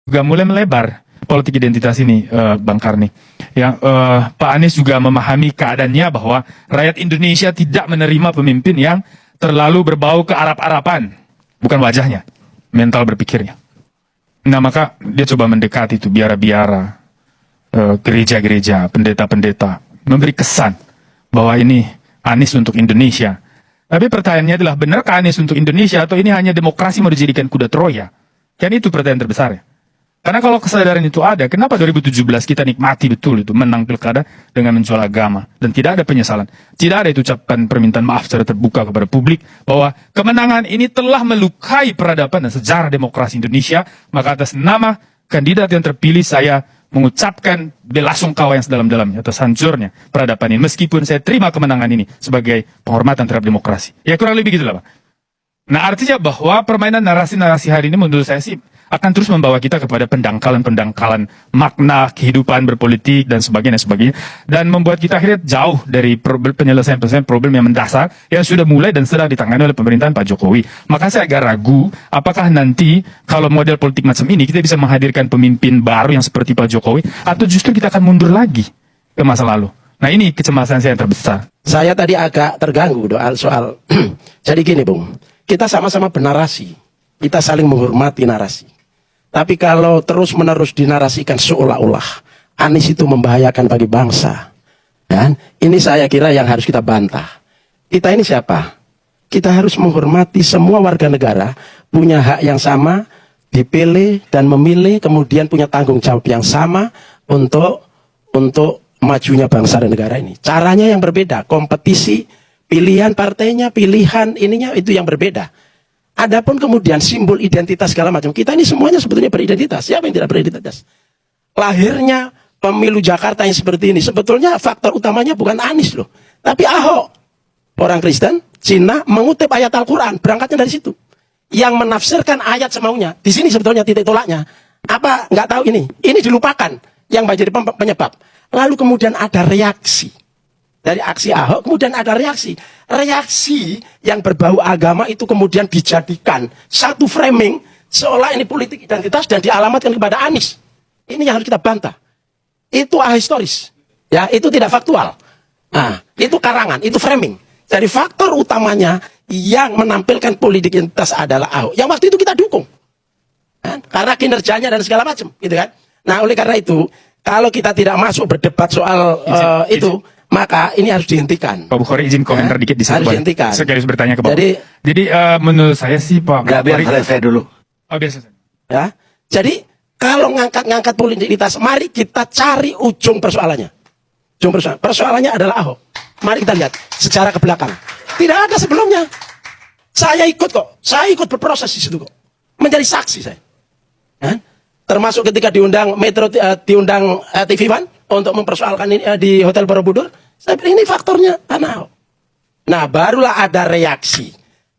juga mulai melebar politik identitas ini, Bang Karni. Yang Pak Anies juga memahami keadaannya bahwa rakyat Indonesia tidak menerima pemimpin yang terlalu berbau ke Arab-Araban, bukan wajahnya, mental berpikirnya. Nah maka dia coba mendekati itu biara-biara, gereja-gereja, pendeta-pendeta, memberi kesan bahwa ini Anies untuk Indonesia. Tapi pertanyaannya adalah, benarkah Anies untuk Indonesia atau ini hanya demokrasi mau dijadikan kuda Troya? Kan itu pertanyaan terbesar ya. Karena kalau kesadaran itu ada, kenapa 2017 kita nikmati betul itu menang pilkada dengan menjual agama dan tidak ada penyesalan, tidak ada itu ucapan permintaan maaf secara terbuka kepada publik bahwa kemenangan ini telah melukai peradaban dan sejarah demokrasi Indonesia. Maka atas nama kandidat yang terpilih saya mengucapkan belasungkawa yang sedalam-dalamnya atas hancurnya peradaban ini, meskipun saya terima kemenangan ini sebagai penghormatan terhadap demokrasi. Ya kurang lebih gitulah Pak. Nah artinya bahwa permainan narasi-narasi hari ini menurut saya sih akan terus membawa kita kepada pendangkalan-pendangkalan makna kehidupan berpolitik dan sebagainya, dan membuat kita akhirnya jauh dari penyelesaian problem yang mendasar yang sudah mulai dan sedang ditangani oleh pemerintahan Pak Jokowi. Maka saya agak ragu apakah nanti kalau model politik macam ini kita bisa menghadirkan pemimpin baru yang seperti Pak Jokowi, atau justru kita akan mundur lagi ke masa lalu. Nah ini kecemasan saya yang terbesar. Saya tadi agak terganggu soal jadi gini Bung, kita sama-sama bernarasi, kita saling menghormati narasi. Tapi kalau terus-menerus dinarasikan seolah-olah Anies itu membahayakan bagi bangsa, dan ini saya kira yang harus kita bantah. Kita ini siapa? Kita harus menghormati semua warga negara punya hak yang sama, dipilih dan memilih, kemudian punya tanggung jawab yang sama untuk majunya bangsa dan negara ini. Caranya yang berbeda, kompetisi, pilihan partainya, pilihan ininya itu yang berbeda. Adapun kemudian simbol identitas segala macam, kita ini semuanya sebetulnya beridentitas. Siapa yang tidak beridentitas? Lahirnya pemilu Jakarta yang seperti ini, sebetulnya faktor utamanya bukan Anies loh, tapi Ahok. Orang Kristen, Cina, mengutip ayat Al-Quran, berangkatnya dari situ. Yang menafsirkan ayat semaunya. Di sini sebetulnya titik tolaknya. Apa nggak tahu ini? Ini dilupakan yang menjadi penyebab. Lalu kemudian ada reaksi. Dari aksi Ahok, kemudian ada reaksi. Reaksi yang berbau agama itu kemudian dijadikan satu framing, seolah ini politik identitas dan dialamatkan kepada Anies. Ini yang harus kita bantah. Itu ahistoris. Ya, itu tidak faktual. Nah, itu karangan, itu framing. Jadi faktor utamanya yang menampilkan politik identitas adalah Ahok. Yang waktu itu kita dukung. Kan? Karena kinerjanya dan segala macam. Gitu kan? Nah, oleh karena itu, kalau kita tidak masuk berdebat soal itu, maka ini harus dihentikan. Pak Bukhari izin komentar dikit di harus dihentikan. Saya harus bertanya ke Pak. Jadi menurut saya sih Pak. Nggak, biar selesai dulu. Oh biasa. Ya, jadi kalau ngangkat politik identitas, mari kita cari ujung persoalannya. Ujung persoalannya adalah Ahok. Mari kita lihat sejarah ke belakang. Tidak ada sebelumnya. Saya ikut kok. Saya ikut berproses di situ kok. Menjadi saksi saya. Ya? Termasuk ketika diundang diundang TV One untuk mempersoalkan ini di Hotel Borobudur, saya bilang ini faktornya Ahok. Nah, barulah ada reaksi.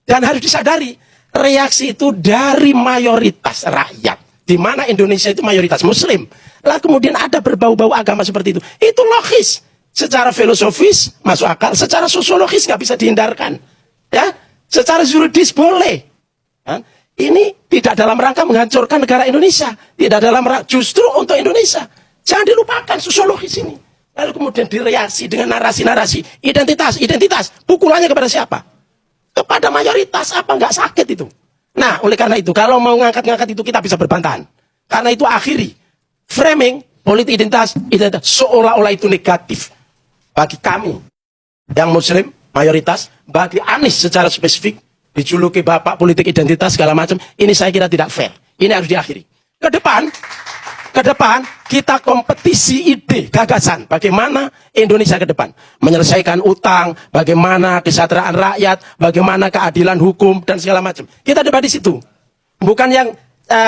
Dan harus disadari, reaksi itu dari mayoritas rakyat, di mana Indonesia itu mayoritas Muslim. Lah kemudian ada berbau-bau agama seperti itu. Itu logis. Secara filosofis masuk akal, secara sosiologis nggak bisa dihindarkan. Ya, secara juridis boleh. Ya? Ini tidak dalam rangka menghancurkan negara Indonesia, tidak dalam rangka justru untuk Indonesia. Jangan dilupakan sosiologis ini. Lalu kemudian direaksi dengan narasi-narasi identitas. Pukulannya kepada siapa? Kepada mayoritas. Apa nggak sakit itu? Nah, oleh karena itu, kalau mau ngangkat-ngangkat itu kita bisa berbantahan. Karena itu akhiri framing politik identitas seolah-olah itu negatif bagi kami yang Muslim mayoritas, bagi Anies secara spesifik dijuluki bapak politik identitas segala macam. Ini saya kira tidak fair. Ini harus diakhiri. Ke depan kita kompetisi ide, gagasan bagaimana Indonesia ke depan menyelesaikan utang, bagaimana kesejahteraan rakyat, bagaimana keadilan hukum dan segala macam. Kita debat di situ. Bukan yang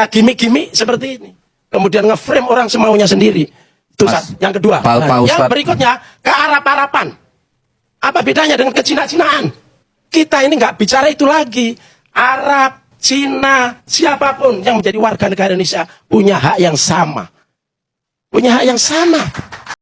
gimmick-gimmick seperti ini. Kemudian ngeframe orang semaunya sendiri. Itu yang kedua. Yang berikutnya ke Arab-Araban. Apa bedanya dengan ke-Cina-Cinaan? Kita ini nggak bicara itu lagi. Arab, Cina, siapapun yang menjadi warga negara Indonesia punya hak yang sama. Punya hak yang sama.